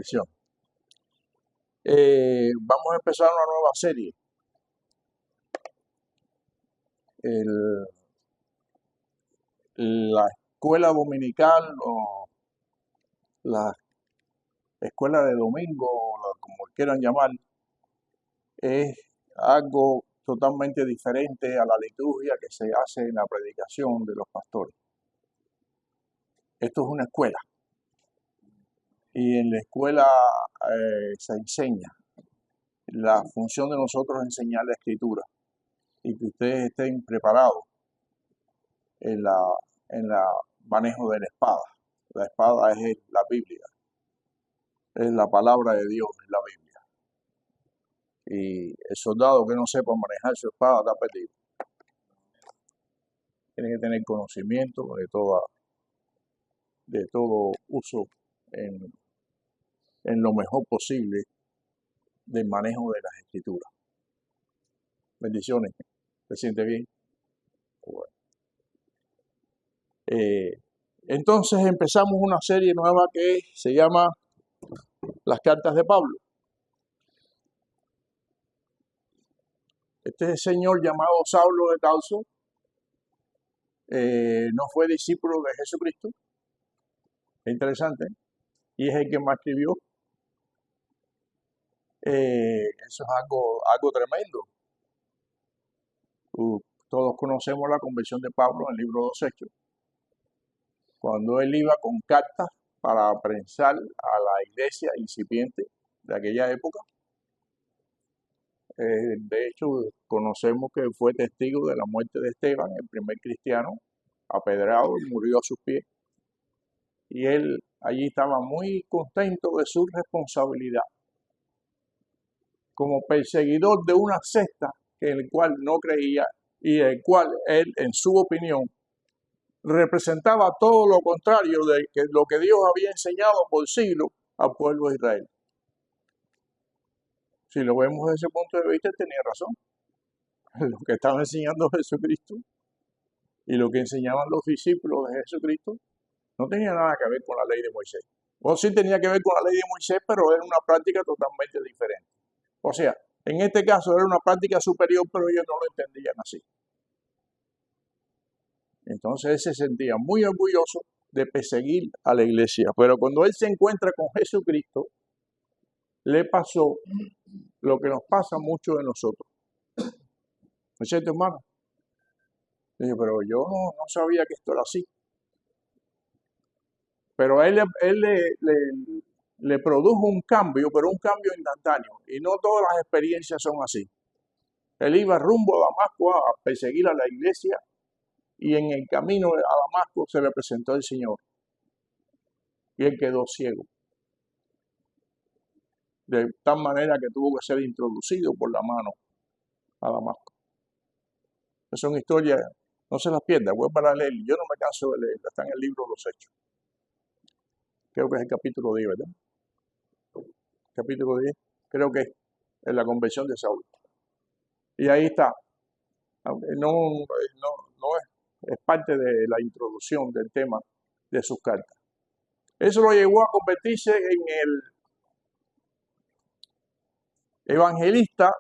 Bendición. Vamos a empezar una nueva serie. La escuela dominical o la escuela de domingo, como quieran llamar, es algo totalmente diferente a la liturgia que se hace en la predicación de los pastores. Esto es una escuela. Y en la escuela se enseña. La función de nosotros es enseñar la escritura y que ustedes estén preparados en la manejo de la espada. La espada es la Biblia, es la palabra de Dios, es la Biblia. Y el soldado que no sepa manejar su espada está perdido. Tiene que tener conocimiento de todo uso en lo mejor posible del manejo de las escrituras. Bendiciones. ¿Se siente bien? Bueno. Entonces empezamos una serie nueva que se llama Las Cartas de Pablo. Este señor llamado Saulo de Tarso no fue discípulo de Jesucristo. Es interesante. Y es el que más escribió. Eso es algo tremendo. Todos conocemos la conversión de Pablo en el libro de los Hechos. Cuando él iba con cartas para prensar a la iglesia incipiente de aquella época. De hecho, conocemos que fue testigo de la muerte de Esteban, el primer cristiano, apedreado y murió a sus pies. Y él allí estaba muy contento de su responsabilidad como perseguidor de una secta en el cual no creía y el cual él, en su opinión, representaba todo lo contrario de lo que Dios había enseñado por siglos al pueblo de Israel. Si lo vemos desde ese punto de vista, tenía razón. Lo que estaba enseñando Jesucristo y lo que enseñaban los discípulos de Jesucristo no tenía nada que ver con la ley de Moisés. O sí tenía que ver con la ley de Moisés, pero era una práctica totalmente diferente. O sea, en este caso era una práctica superior, pero ellos no lo entendían así. Entonces él se sentía muy orgulloso de perseguir a la iglesia. Pero cuando él se encuentra con Jesucristo, le pasó lo que nos pasa a muchos de nosotros. ¿No es cierto, hermano? Dije, pero yo no sabía que esto era así. Pero a él le produjo un cambio, pero un cambio instantáneo. Y no todas las experiencias son así. Él iba rumbo a Damasco a perseguir a la iglesia y en el camino a Damasco se le presentó el Señor. Y él quedó ciego. De tal manera que tuvo que ser introducido por la mano a Damasco. Es una historia, no se las pierda, voy para leer. Yo no me canso de leerla, está en el libro de los Hechos. Creo que es el capítulo 10, ¿verdad? Capítulo 10, creo que es la conversión de Saulo. Y ahí está. No es parte de la introducción del tema de sus cartas. Eso lo llevó a convertirse en el evangelista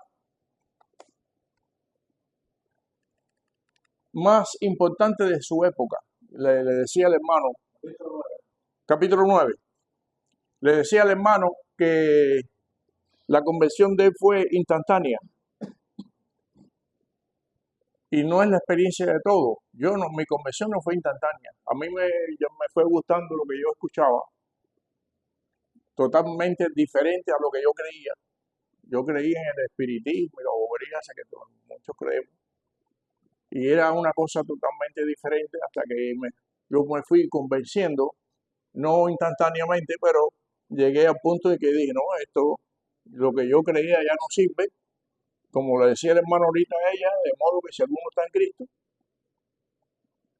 más importante de su época. Le decía al hermano, capítulo 9, le decía al hermano que la conversión de él fue instantánea. Y no es la experiencia de todo. Mi conversión no fue instantánea. A mí me fue gustando lo que yo escuchaba. Totalmente diferente a lo que yo creía. Yo creía en el espiritismo y la bobería que muchos creemos. Y era una cosa totalmente diferente hasta que yo me fui convenciendo, no instantáneamente, pero llegué al punto de que dije, no, esto, lo que yo creía ya no sirve. Como le decía el hermano ahorita a ella, de modo que si alguno está en Cristo,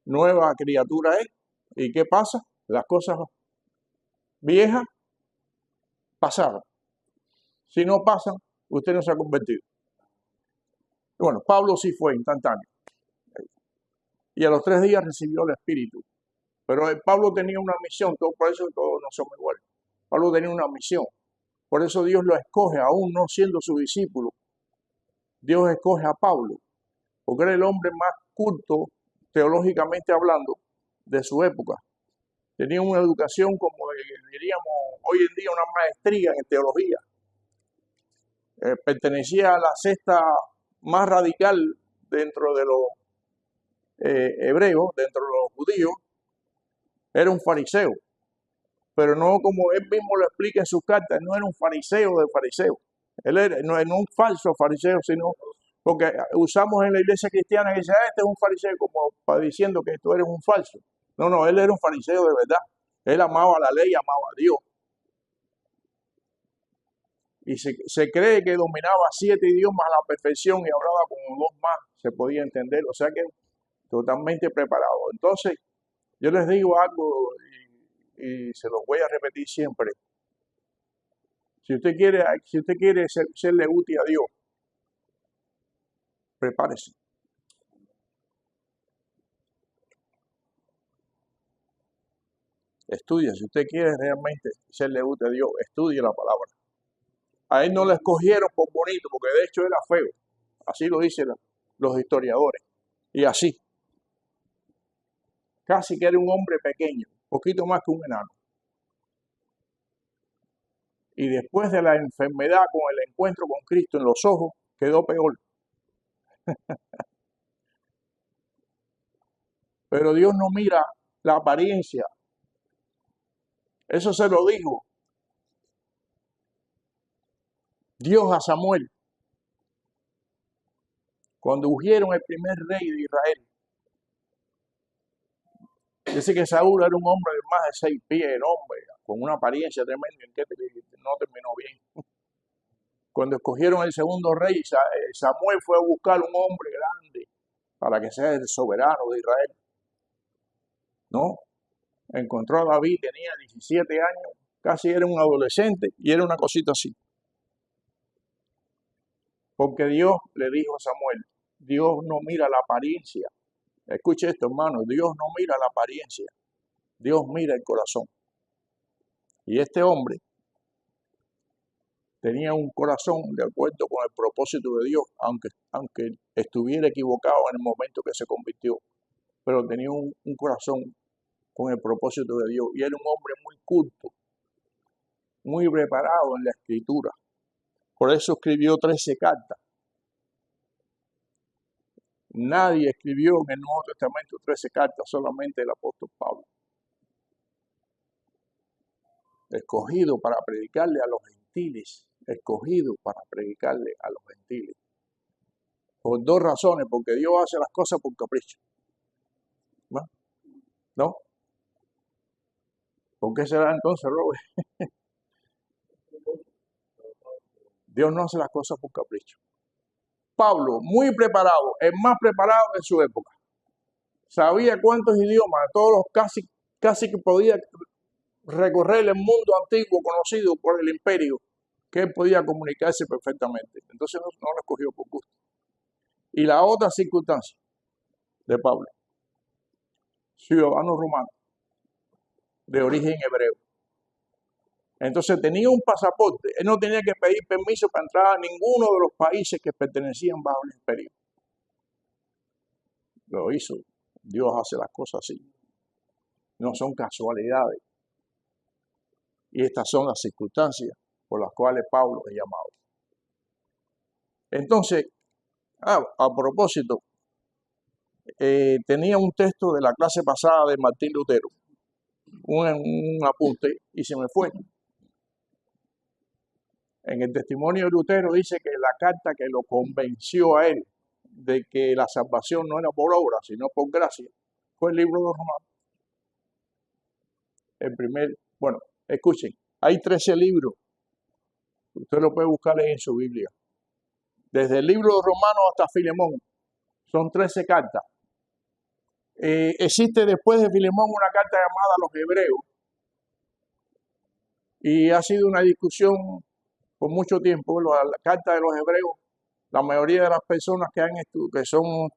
nueva criatura es. ¿Y qué pasa? Las cosas viejas pasaron. Si no pasan, usted no se ha convertido. Bueno, Pablo sí fue instantáneo. Y a los 3 días recibió el Espíritu. Pero Pablo tenía una misión, por eso todos no somos iguales. Pablo tenía una misión. Por eso Dios lo escoge, aún no siendo su discípulo. Dios escoge a Pablo, porque era el hombre más culto, teológicamente hablando, de su época. Tenía una educación, como diríamos hoy en día, una maestría en teología. Pertenecía a la secta más radical dentro de los hebreos, dentro de los judíos. Era un fariseo, pero no como él mismo lo explica en sus cartas, no era un fariseo de fariseos. Él era, no era un falso fariseo, sino porque usamos en la iglesia cristiana que dice, este es un fariseo, como para diciendo que tú eres un falso. No, él era un fariseo de verdad. Él amaba la ley, amaba a Dios. Y se cree que dominaba 7 idiomas a la perfección y hablaba como 2 más, se podía entender. O sea que totalmente preparado. Entonces, yo les digo algo y se los voy a repetir siempre. Si usted quiere serle útil a Dios, prepárese. Estudie. Si usted quiere realmente serle útil a Dios, estudie la palabra. A él no lo escogieron por bonito, porque de hecho era feo. Así lo dicen los historiadores. Y así. Casi que era un hombre pequeño, poquito más que un enano. Y después de la enfermedad, con el encuentro con Cristo en los ojos, quedó peor. Pero Dios no mira la apariencia. Eso se lo dijo Dios a Samuel cuando ungieron el primer rey de Israel. Dice que Saúl era un hombre de más de 6 pies, el hombre, con una apariencia tremenda, en que no terminó bien. Cuando escogieron el segundo rey, Samuel fue a buscar un hombre grande para que sea el soberano de Israel. ¿No? Encontró a David, tenía 17 años, casi era un adolescente y era una cosita así. Porque Dios le dijo a Samuel, Dios no mira la apariencia. Escuche esto, hermano, Dios no mira la apariencia, Dios mira el corazón. Y este hombre tenía un corazón de acuerdo con el propósito de Dios, aunque estuviera equivocado en el momento que se convirtió, pero tenía un corazón con el propósito de Dios. Y era un hombre muy culto, muy preparado en la escritura. Por eso escribió 13 cartas. Nadie escribió en el Nuevo Testamento 13 cartas, solamente el apóstol Pablo. Escogido para predicarle a los gentiles. Escogido para predicarle a los gentiles. Por 2 razones, porque Dios hace las cosas por capricho. ¿No? ¿Por qué será entonces, Robert? Dios no hace las cosas por capricho. Pablo, muy preparado, el más preparado de su época. Sabía cuántos idiomas, todos los casi que podía recorrer el mundo antiguo conocido por el imperio, que él podía comunicarse perfectamente. Entonces no lo escogió por gusto. Y la otra circunstancia de Pablo, ciudadano romano, de origen hebreo. Entonces tenía un pasaporte, él no tenía que pedir permiso para entrar a ninguno de los países que pertenecían bajo el imperio. Lo hizo, Dios hace las cosas así, no son casualidades. Y estas son las circunstancias por las cuales Pablo es llamado. Entonces, a propósito, tenía un texto de la clase pasada de Martín Lutero, un apunte, y se me fue. En el testimonio de Lutero dice que la carta que lo convenció a él de que la salvación no era por obra, sino por gracia, fue el libro de Romanos. El primer, bueno, escuchen, hay 13 libros. Usted lo puede buscar en su Biblia. Desde el libro de Romanos hasta Filemón. Son 13 cartas. Existe después de Filemón una carta llamada a los Hebreos. Y ha sido una discusión por mucho tiempo. La carta de los Hebreos, la mayoría de las personas que son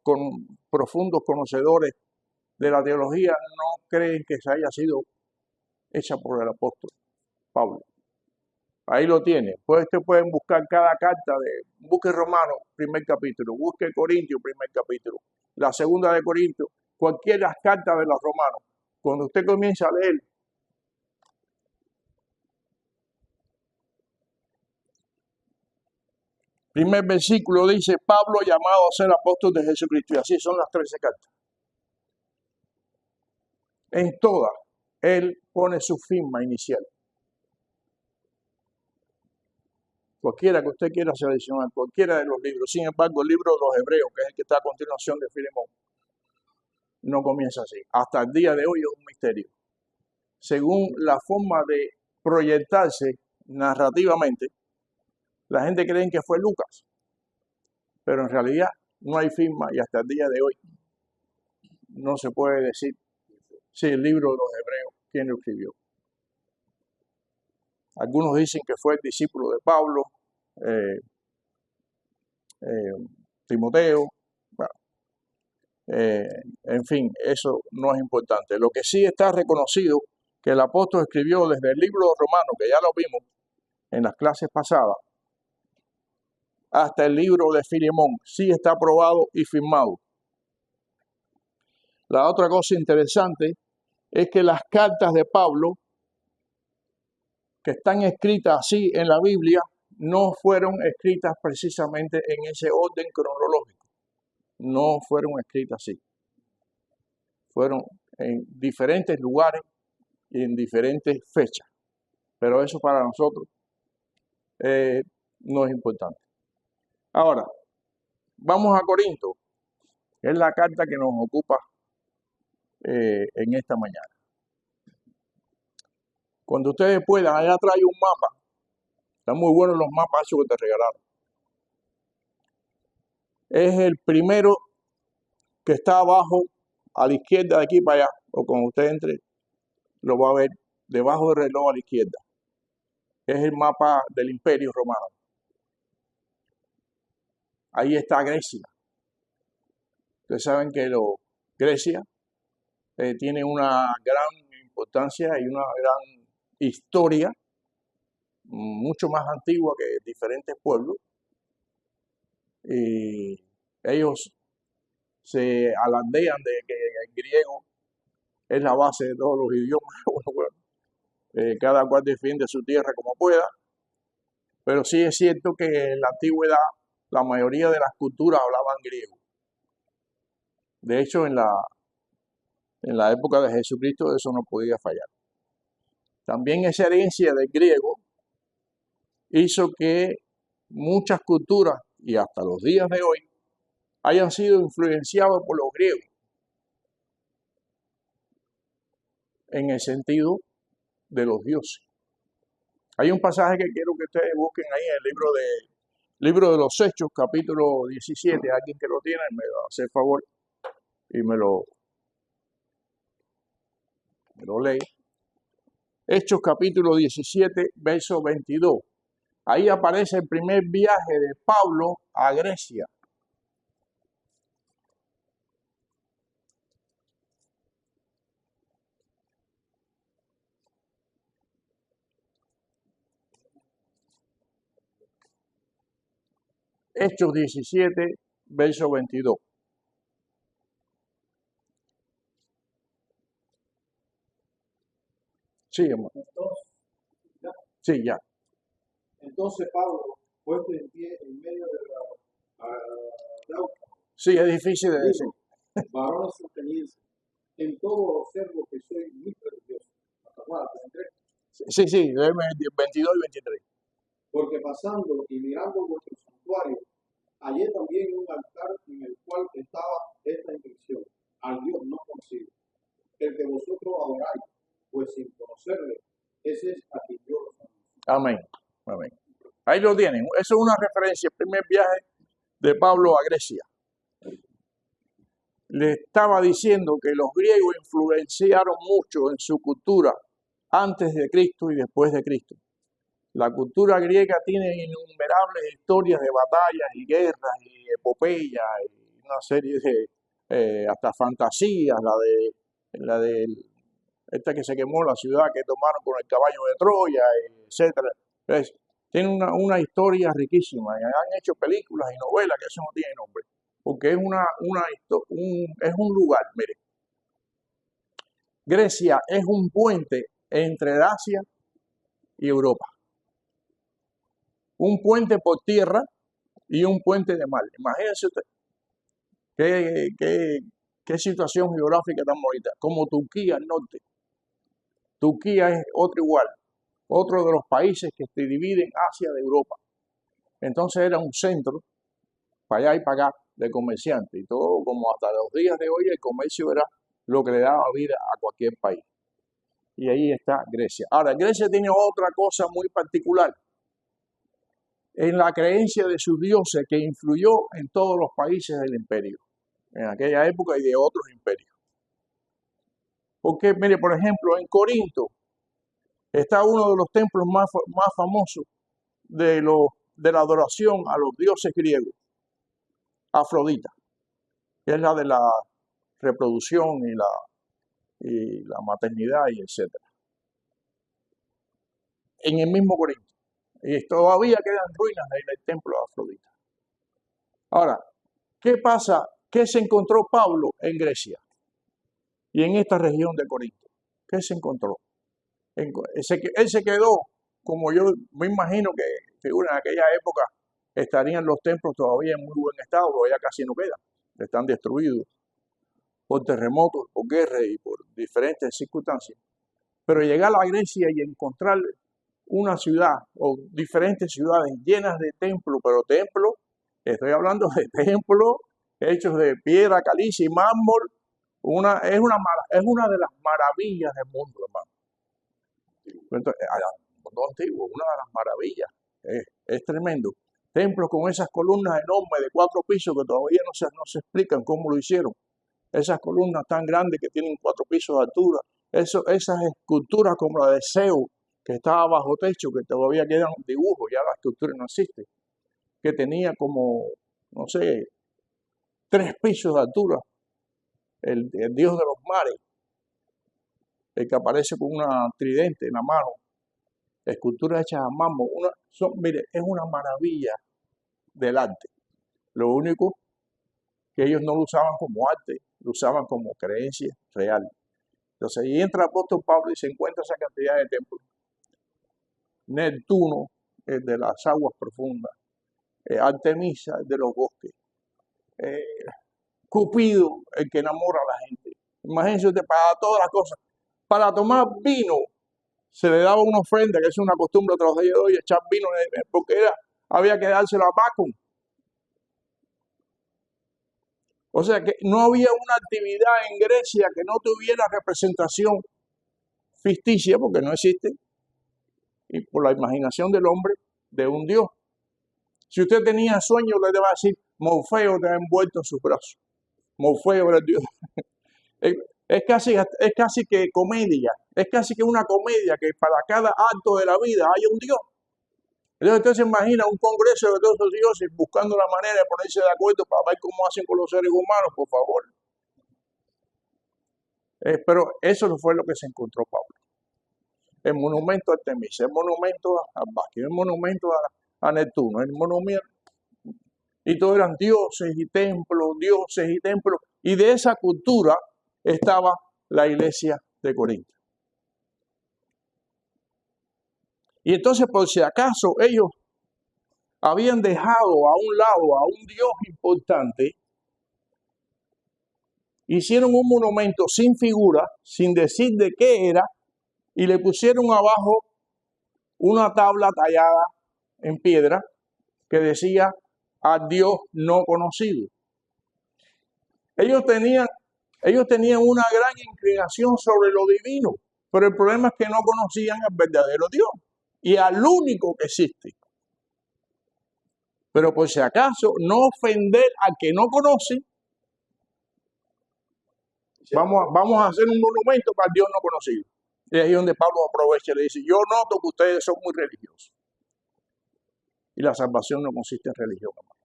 profundos conocedores de la teología no creen que se haya sido hecha por el apóstol Pablo. Ahí lo tiene. Pues ustedes pueden buscar cada carta busque Romano, primer capítulo, busque Corintios, primer capítulo, la segunda de Corintios, cualquier las cartas de los romanos. Cuando usted comienza a leer, primer versículo dice, Pablo llamado a ser apóstol de Jesucristo. Y así son las 13 cartas. En todas, él pone su firma inicial. Cualquiera que usted quiera seleccionar, cualquiera de los libros. Sin embargo, el libro de los Hebreos, que es el que está a continuación de Filemón, no comienza así. Hasta el día de hoy es un misterio. Según la forma de proyectarse narrativamente, la gente cree que fue Lucas, pero en realidad no hay firma y hasta el día de hoy no se puede decir si el libro de los Hebreos, quién lo escribió. Algunos dicen que fue el discípulo de Pablo, Timoteo. Bueno, en fin, eso no es importante. Lo que sí está reconocido que el apóstol escribió desde el libro de Romanos, que ya lo vimos en las clases pasadas, hasta el libro de Filemón, sí está aprobado y firmado. La otra cosa interesante es que las cartas de Pablo, que están escritas así en la Biblia, no fueron escritas precisamente en ese orden cronológico. No fueron escritas así. Fueron en diferentes lugares y en diferentes fechas. Pero eso para nosotros no es importante. Ahora, vamos a Corinto, que es la carta que nos ocupa en esta mañana. Cuando ustedes puedan, allá trae un mapa. Están muy buenos los mapas esos que te regalaron. Es el primero que está abajo, a la izquierda de aquí para allá, o cuando usted entre, lo va a ver debajo del reloj a la izquierda. Es el mapa del Imperio Romano. Ahí está Grecia. Ustedes saben que Grecia tiene una gran importancia y una gran historia, mucho más antigua que diferentes pueblos. Y ellos se alardean de que el griego es la base de todos los idiomas. Cada cual defiende su tierra como pueda, pero sí es cierto que en la antigüedad la mayoría de las culturas hablaban griego. De hecho, en la época de Jesucristo eso no podía fallar. También esa herencia del griego hizo que muchas culturas, y hasta los días de hoy, hayan sido influenciados por los griegos, en el sentido de los dioses. Hay un pasaje que quiero que ustedes busquen ahí en el libro de los Hechos, capítulo 17. Alguien que lo tiene, me va a hacer favor y me lo lee. Hechos, capítulo 17, verso 22. Ahí aparece el primer viaje de Pablo a Grecia. Hechos 17, verso 22. Sí, hermano. Sí, ya. Entonces Pablo, puesto en pie en medio de la sí, es difícil de decir. Varones atenienses, en todo observo que soy muy religioso. ¿Hasta cuándo? Sí, 22 y 23. Porque pasando y mirando vuestro santuario, hallé también un altar en el cual estaba esta inscripción: al Dios no conocido, el que vosotros adoráis, pues sin conocerle, ese es a quien yo os anuncio. Amén. Amén. Ahí lo tienen. Eso es una referencia, el primer viaje de Pablo a Grecia. Le estaba diciendo que los griegos influenciaron mucho en su cultura antes de Cristo y después de Cristo. La cultura griega tiene innumerables historias de batallas y guerras y epopeyas y una serie de hasta fantasías, la de esta que se quemó la ciudad que tomaron con el caballo de Troya, etcétera. ¿Ves? Tiene una historia riquísima. Y han hecho películas y novelas que eso no tiene nombre. Porque es es un lugar, mire. Grecia es un puente entre Asia y Europa. Un puente por tierra y un puente de mar. Imagínense usted qué situación geográfica tan bonita. Como Turquía al norte. Turquía es otro igual. Otro de los países que se dividen Asia de Europa. Entonces era un centro para allá y para acá de comerciantes. Y todo, como hasta los días de hoy, el comercio era lo que le daba vida a cualquier país. Y ahí está Grecia. Ahora, Grecia tiene otra cosa muy particular. En la creencia de sus dioses que influyó en todos los países del imperio. En aquella época y de otros imperios. Porque, mire, por ejemplo, en Corinto está uno de los templos más famosos de la adoración a los dioses griegos. Afrodita, que es la de la reproducción y la maternidad y etcétera. En el mismo Corinto. Y todavía quedan ruinas del templo de Afrodita. Ahora, ¿qué pasa? ¿Qué se encontró Pablo en Grecia y en esta región de Corinto? ¿Qué se encontró? Él se quedó, como yo me imagino que en aquella época estarían los templos todavía en muy buen estado, pero ya casi no quedan, están destruidos por terremotos, por guerras y por diferentes circunstancias. Pero llegar a Grecia y encontrar una ciudad o diferentes ciudades llenas de templos, pero templos, estoy hablando de templos hechos de piedra caliza y mármol, es una de las maravillas del mundo, hermano. Entonces, mundo antiguo, una de las maravillas, es tremendo. Templos con esas columnas enormes de 4 pisos que todavía no se explican cómo lo hicieron. Esas columnas tan grandes que tienen 4 pisos de altura, esas esculturas como la de Zeus, que estaba bajo techo, que todavía quedan dibujos, ya la escultura no existe, que tenía como, no sé, 3 pisos de altura, el dios de los mares, el que aparece con una tridente en la mano, esculturas hechas a mármol, mire, es una maravilla del arte. Lo único que ellos no lo usaban como arte, lo usaban como creencia real. Entonces ahí entra el apóstol Pablo y se encuentra esa cantidad de templos. Neptuno, el de las aguas profundas, Artemisa, el de los bosques, Cupido, el que enamora a la gente. Imagínense usted, para todas las cosas. Para tomar vino, se le daba una ofrenda, que es una costumbre tras los días de hoy, echar vino, porque había que dárselo a Bacchus. O sea que no había una actividad en Grecia que no tuviera representación ficticia, porque no existe, y por la imaginación del hombre, de un dios. Si usted tenía sueños, le iba a decir, Morfeo te ha envuelto en sus brazos. Morfeo era el dios. Es casi que comedia, es casi que una comedia que para cada acto de la vida hay un dios. Entonces usted se imagina un congreso de todos esos dioses buscando la manera de ponerse de acuerdo para ver cómo hacen con los seres humanos, por favor. Pero eso no fue lo que se encontró Pablo. El monumento a Artemisa, el monumento a Bacchus, el monumento a Neptuno, el monumento. Y todos eran dioses y templos, dioses y templos. Y de esa cultura estaba la iglesia de Corinto. Y entonces, por si acaso ellos habían dejado a un lado a un dios importante, hicieron un monumento sin figura, sin decir de qué era, y le pusieron abajo una tabla tallada en piedra que decía a Dios no conocido. Ellos tenían una gran inclinación sobre lo divino, pero el problema es que no conocían al verdadero Dios y al único que existe. Pero por si acaso, no ofender al que no conoce, vamos a hacer un monumento para el Dios no conocido. Y ahí es donde Pablo aprovecha y le dice, yo noto que ustedes son muy religiosos. Y la salvación no consiste en religión, hermano.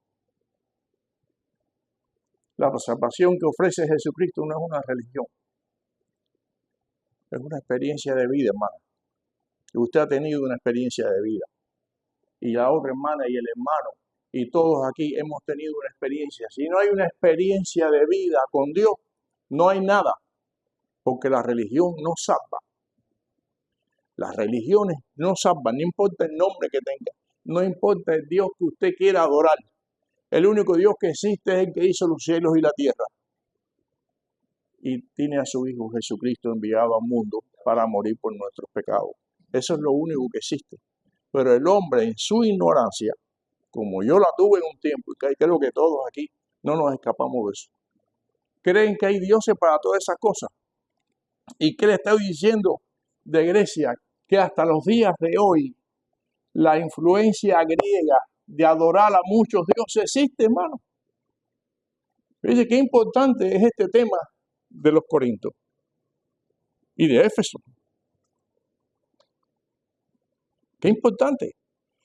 La salvación que ofrece Jesucristo no es una religión. Es una experiencia de vida, hermano. Y usted ha tenido una experiencia de vida. y la otra hermana y el hermano, y todos aquí hemos tenido una experiencia. Si no hay una experiencia de vida con Dios, no hay nada, porque la religión no salva. Las religiones no salvan, no importa el nombre que tenga, no importa el Dios que usted quiera adorar. El único Dios que existe es el que hizo los cielos y la tierra. Y tiene a su Hijo Jesucristo enviado al mundo para morir por nuestros pecados. Eso es lo único que existe. Pero el hombre en su ignorancia, como yo la tuve en un tiempo, y creo que todos aquí no nos escapamos de eso, creen que hay dioses para todas esas cosas. ¿Y qué le estoy diciendo de Grecia? Que hasta los días de hoy la influencia griega de adorar a muchos dioses existe, hermano. Dice qué importante es este tema de los Corintios y de Éfeso. Qué importante.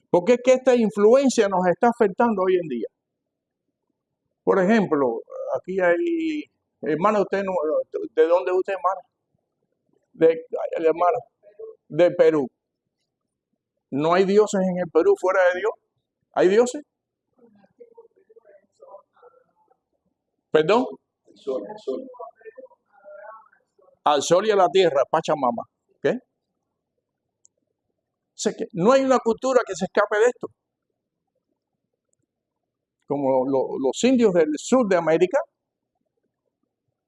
Porque es que esta influencia nos está afectando hoy en día. Por ejemplo, aquí hay, hermano, usted no, ¿de dónde es usted, hermano? Hermano, de Perú. ¿No hay dioses en el Perú fuera de Dios? ¿Hay dioses? ¿Perdón? Al sol y a la tierra, Pachamama. ¿Qué? O sea que no hay una cultura que se escape de esto. Como los indios del sur de América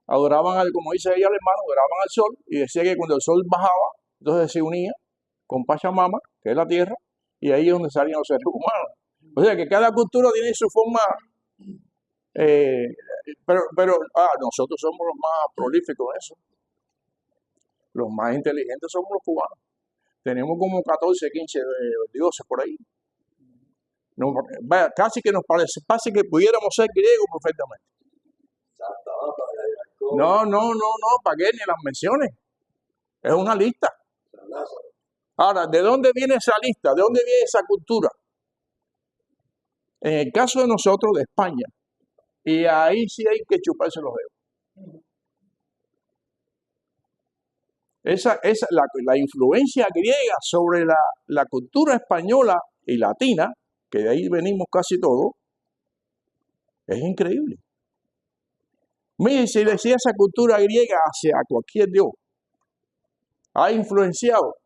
adoraban, como dice ella el hermano, adoraban al sol y decía que cuando el sol bajaba, entonces se unía con Pachamama, que es la tierra, y ahí es donde salían los seres humanos. O sea que cada cultura tiene su forma, pero nosotros somos los más prolíficos en eso. Los más inteligentes somos los cubanos. Tenemos como 14, 15 dioses por ahí. No, casi que nos parece, casi que pudiéramos ser griegos perfectamente. No, para qué ni las menciones. Es una lista. Ahora, ¿de dónde viene esa lista? ¿De dónde viene esa cultura? En el caso de nosotros, de España. Y ahí sí hay que chuparse los dedos. La influencia griega sobre la cultura española y latina, que de ahí venimos casi todos, es increíble. Mire, si decía esa cultura griega hacia cualquier dios, ha influenciado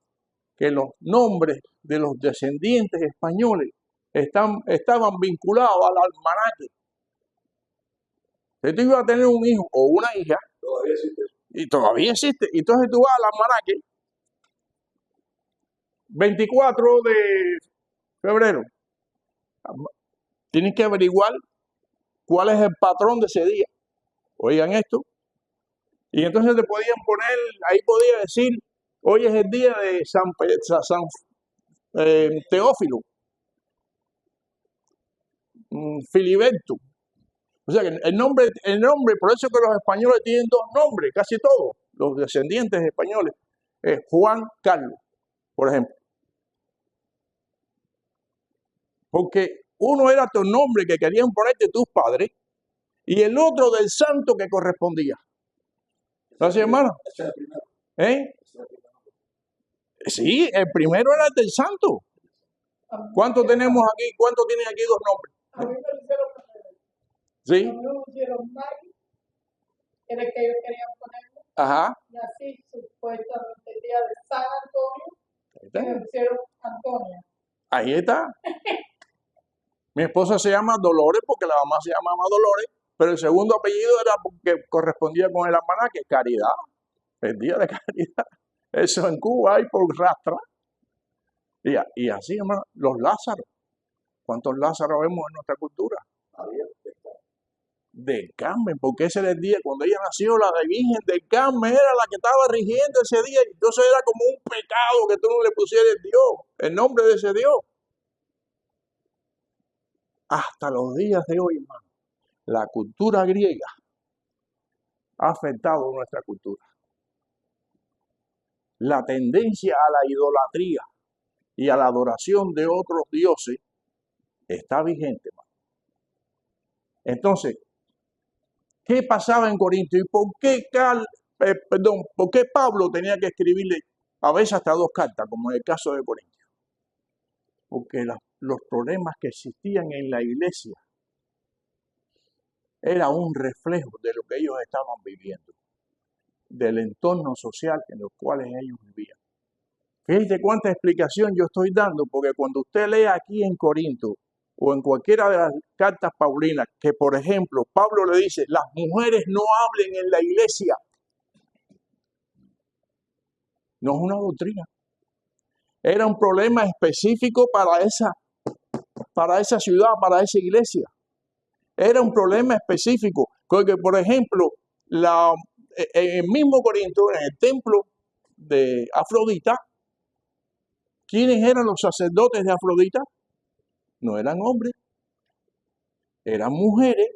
que los nombres de los descendientes españoles estaban vinculados al almanaque. Si tú ibas a tener un hijo o una hija, y todavía existe, y entonces tú vas al almanaque, 24 de febrero, tienes que averiguar cuál es el patrón de ese día. Oigan esto. Y entonces te podían poner, ahí podía decir, hoy es el día de San Teófilo, Filiberto. O sea que el nombre, por eso que los españoles tienen dos nombres, casi todos, los descendientes españoles, Juan Carlos, por ejemplo. Porque uno era tu nombre que querían ponerte tus padres y el otro del santo que correspondía. ¿Así, hermano? Sí, el primero era el del santo. ¿Cuántos tenemos aquí? ¿Cuántos tienen aquí dos nombres? A mí me lo hicieron ¿Sí? a mí me pusieron Mari, era el que ellos querían ponerlo. Ajá. Y así, supuestamente, el día de San Antonio, me pusieron Antonia. Ahí está. Mi esposa se llama Dolores porque la mamá se llamaba Dolores, pero el segundo apellido era porque correspondía con el almanaque, Caridad. El día de Caridad. Eso en Cuba hay por rastra. Y así, hermano, los Lázaros. ¿Cuántos Lázaros vemos en nuestra cultura? Del Carmen, porque ese era el día, cuando ella nació, la de Virgen del Carmen era la que estaba rigiendo ese día, y entonces era como un pecado que tú no le pusieras el nombre de ese Dios. Hasta los días de hoy, hermano, la cultura griega ha afectado nuestra cultura. La tendencia a la idolatría y a la adoración de otros dioses está vigente, hermano. Entonces, ¿qué pasaba en Corinto? ¿Y por qué Pablo tenía que escribirle a veces hasta 2 cartas, como en el caso de Corinto? Porque los problemas que existían en la iglesia era un reflejo de lo que ellos estaban viviendo, del entorno social en el cual ellos vivían. Fíjense cuánta explicación yo estoy dando, porque cuando usted lee aquí en Corinto o en cualquiera de las cartas paulinas, que por ejemplo Pablo le dice, las mujeres no hablen en la iglesia, no es una doctrina. Era un problema específico para esa ciudad, para esa iglesia. Era un problema específico, porque por ejemplo, en el mismo Corinto, en el templo de Afrodita, ¿quiénes eran los sacerdotes de Afrodita? No eran hombres, eran mujeres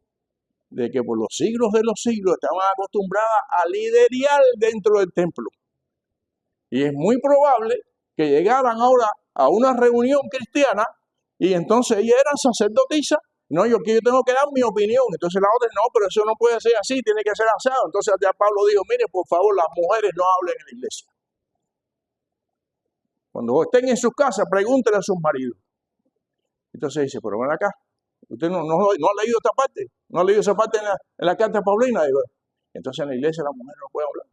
de que por los siglos de los siglos estaban acostumbradas a liderar dentro del templo. Y es muy probable que llegaran ahora a una reunión cristiana y entonces ellas eran sacerdotisas. No, yo tengo que dar mi opinión. Entonces la otra, no, pero eso no puede ser así, tiene que ser asado. Entonces ya Pablo dijo, mire, por favor, las mujeres no hablen en la iglesia. Cuando estén en sus casas, pregúntenle a sus maridos. Entonces dice, pero ven acá, usted no ha leído esta parte, no ha leído esa parte en la carta paulina. Entonces en la iglesia la mujer no puede hablar.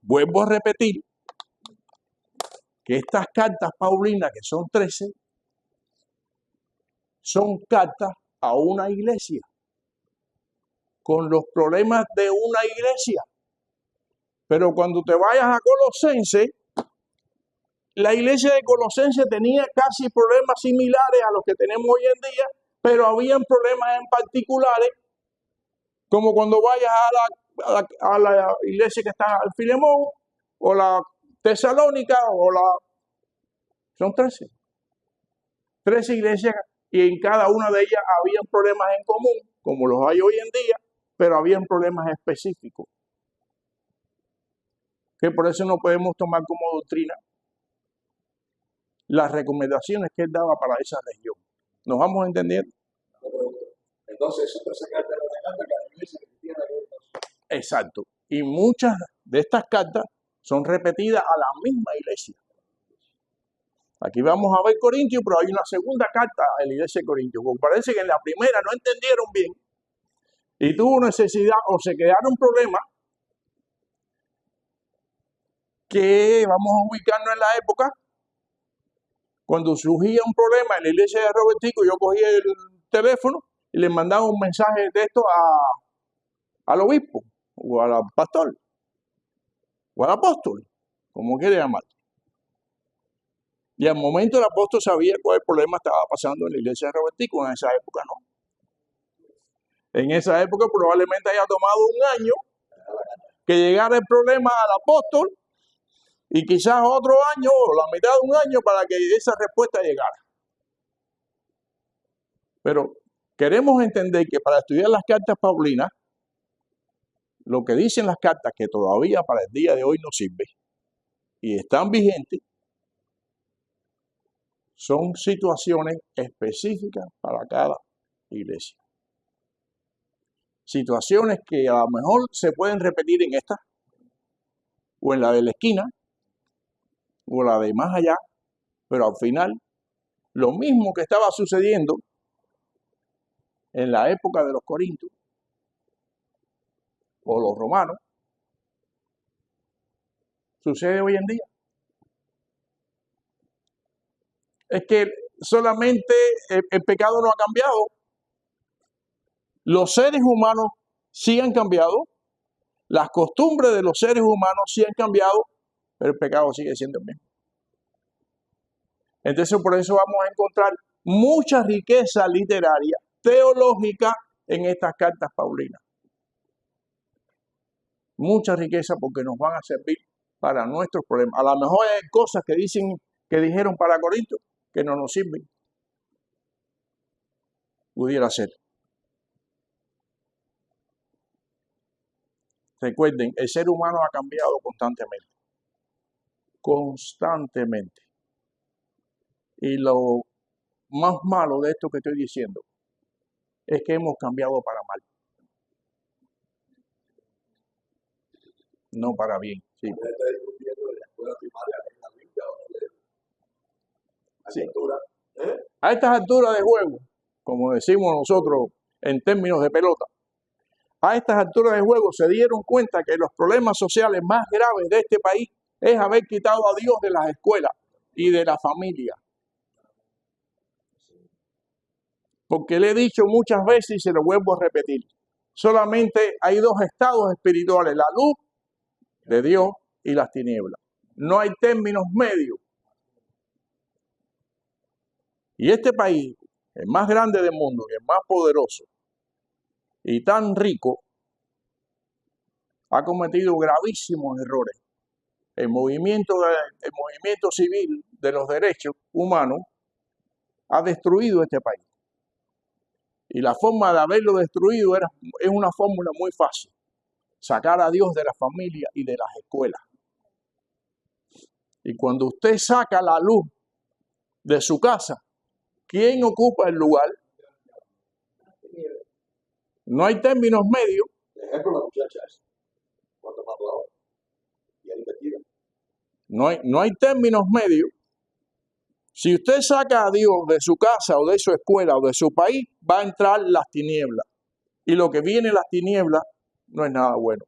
Vuelvo a repetir que estas cartas paulinas, que son 13, son cartas a una iglesia, con los problemas de una iglesia. Pero cuando te vayas a Colosenses, la iglesia de Colosenses tenía casi problemas similares a los que tenemos hoy en día, pero habían problemas en particulares, como cuando vayas a la iglesia que está al Filemón, o la Tesalónica, son 13 iglesias, y en cada una de ellas habían problemas en común, como los hay hoy en día, pero habían problemas específicos, que por eso no podemos tomar como doctrina las recomendaciones que él daba para esa región. ¿Nos vamos entendiendo? Entonces, eso te saca de la carta que la iglesia cristiana. Exacto. Y muchas de estas cartas son repetidas a la misma iglesia. Aquí vamos a ver Corintios, pero hay una segunda carta a la iglesia de Corintios. Porque parece que en la primera no entendieron bien y tuvo necesidad o se quedaron problemas que vamos a ubicarnos en la época. Cuando surgía un problema en la iglesia de Robertico, yo cogía el teléfono y le mandaba un mensaje de texto al obispo, o al pastor, o al apóstol, como quiere llamar. Y al momento el apóstol sabía cuál problema estaba pasando en la iglesia de Robertico. En esa época no. En esa época probablemente haya tomado un año que llegara el problema al apóstol, y quizás otro año o la mitad de un año para que esa respuesta llegara. Pero queremos entender que para estudiar las cartas paulinas, lo que dicen las cartas, que todavía para el día de hoy no sirve y están vigentes, son situaciones específicas para cada iglesia. Situaciones que a lo mejor se pueden repetir en esta, o en la de la esquina, o la de más allá, pero al final, lo mismo que estaba sucediendo en la época de los corintios o los romanos, sucede hoy en día. Es que solamente el pecado no ha cambiado. Los seres humanos sí han cambiado, las costumbres de los seres humanos sí han cambiado, pero el pecado sigue siendo el mismo. Entonces por eso vamos a encontrar mucha riqueza literaria, teológica en estas cartas paulinas. Mucha riqueza porque nos van a servir para nuestros problemas. A lo mejor hay cosas que dijeron para Corinto que no nos sirven. Pudiera ser. Recuerden, el ser humano ha cambiado constantemente. Constantemente. Y lo más malo de esto que estoy diciendo es que hemos cambiado para mal. No para bien. Sí. Sí. A estas alturas de juego, como decimos nosotros en términos de pelota, a estas alturas de juego se dieron cuenta que los problemas sociales más graves de este país es haber quitado a Dios de las escuelas y de la familia. Porque le he dicho muchas veces y se lo vuelvo a repetir, solamente hay dos estados espirituales, la luz de Dios y las tinieblas. No hay términos medios. Y este país, el más grande del mundo, el más poderoso y tan rico, ha cometido gravísimos errores. El movimiento civil de los derechos humanos ha destruido este país. Y la forma de haberlo destruido es una fórmula muy fácil. Sacar a Dios de la familia y de las escuelas. Y cuando usted saca la luz de su casa, ¿quién ocupa el lugar? No hay términos medios. Ejemplo, la muchacha esa. ¿Cuánto más hablaba? Y él investiga. No hay términos medios. Si usted saca a Dios de su casa o de su escuela o de su país, va a entrar las tinieblas. Y lo que viene en las tinieblas no es nada bueno.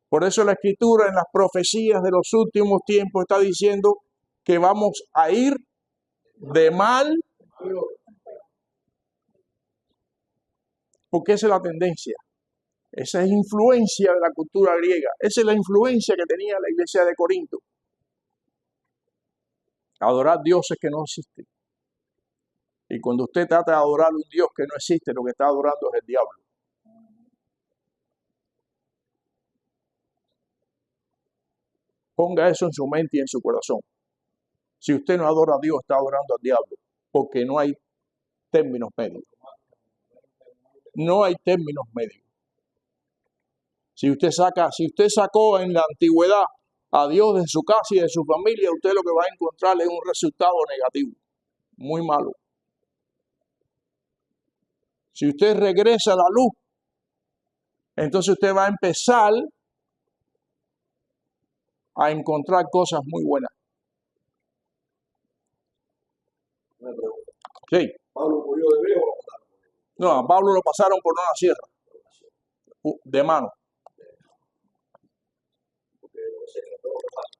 Por eso la Escritura en las profecías de los últimos tiempos está diciendo que vamos a ir de mal, porque esa es la tendencia. Esa es influencia de la cultura griega. Esa es la influencia que tenía la iglesia de Corinto. Adorar dioses que no existen. Y cuando usted trata de adorar un Dios que no existe, lo que está adorando es el diablo. Ponga eso en su mente y en su corazón. Si usted no adora a Dios, está adorando al diablo, porque no hay términos medios. No hay términos medios. Si usted sacó en la antigüedad a Dios de su casa y de su familia, usted lo que va a encontrar es un resultado negativo, muy malo. Si usted regresa a la luz, entonces usted va a empezar a encontrar cosas muy buenas. Una pregunta. Sí. ¿Pablo murió de viejo o mataron? No, a Pablo lo pasaron por una sierra, de mano. Porque se trató de pasa.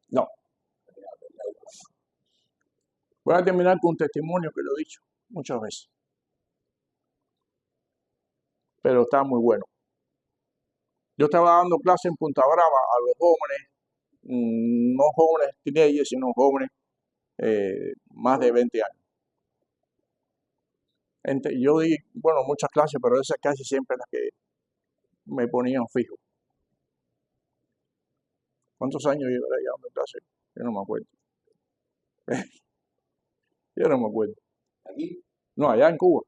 No. Voy a terminar con un testimonio que lo he dicho muchas veces. Pero está muy bueno. Yo estaba dando clase en Punta Brava a los jóvenes, no jóvenes teenagers, sino jóvenes más de 20 años. Yo di, muchas clases, pero esas casi siempre las que me ponían fijo. ¿Cuántos años llevaré dando clases? Yo no me acuerdo. Yo no me acuerdo. ¿Aquí? No, allá en Cuba.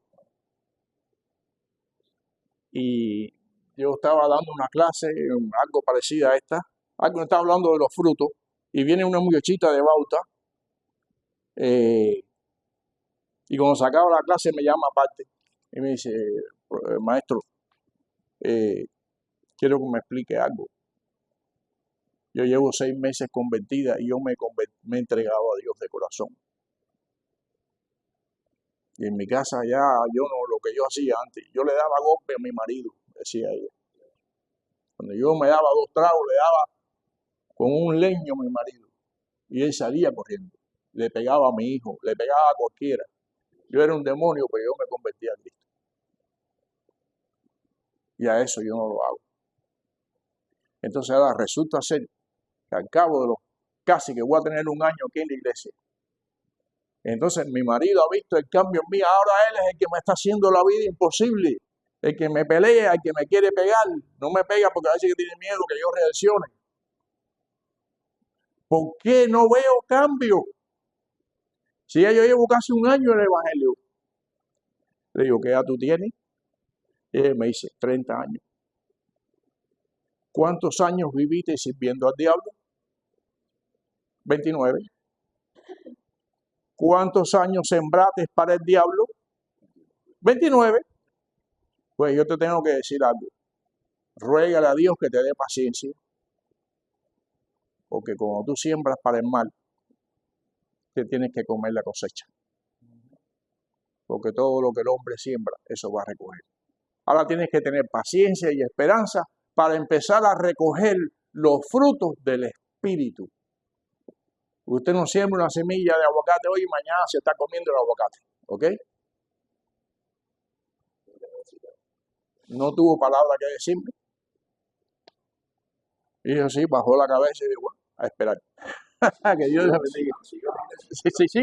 Y yo estaba dando una clase, algo parecida a esta, algo estaba hablando de los frutos, y viene una muchachita de Bauta, y cuando se acaba la clase me llama aparte, y me dice, maestro, quiero que me explique algo. Yo llevo 6 meses convertida y yo me he entregado a Dios de corazón. Y en mi casa ya lo que yo hacía antes, yo le daba golpe a mi marido, decía ella. Cuando yo me daba 2 tragos, le daba con un leño a mi marido. Y él salía corriendo. Le pegaba a mi hijo, le pegaba a cualquiera. Yo era un demonio, pero yo me convertí a Cristo. Y a eso yo no lo hago. Entonces ahora resulta ser que al cabo de los casi que voy a tener un año aquí en la iglesia, entonces mi marido ha visto el cambio en mí. Ahora él es el que me está haciendo la vida imposible. El que me pelea, el que me quiere pegar. No me pega porque a veces que tiene miedo que yo reaccione. ¿Por qué no veo cambio? Si ya yo llevo casi un año en el evangelio. Le digo, ¿qué edad tú tienes? Y él me dice, 30 años. ¿Cuántos años viviste sirviendo al diablo? 29. ¿Cuántos años sembraste para el diablo? 29. Pues yo te tengo que decir algo. Ruégale a Dios que te dé paciencia. Porque cuando tú siembras para el mal, te tienes que comer la cosecha. Porque todo lo que el hombre siembra, eso va a recoger. Ahora tienes que tener paciencia y esperanza para empezar a recoger los frutos del Espíritu. Usted no siembra una semilla de aguacate hoy y mañana se está comiendo el aguacate, ¿ok? No tuvo palabra que decirme. Y yo sí, bajó la cabeza y dijo, bueno, a esperar. Que Dios le bendiga. Sí, sí, sí.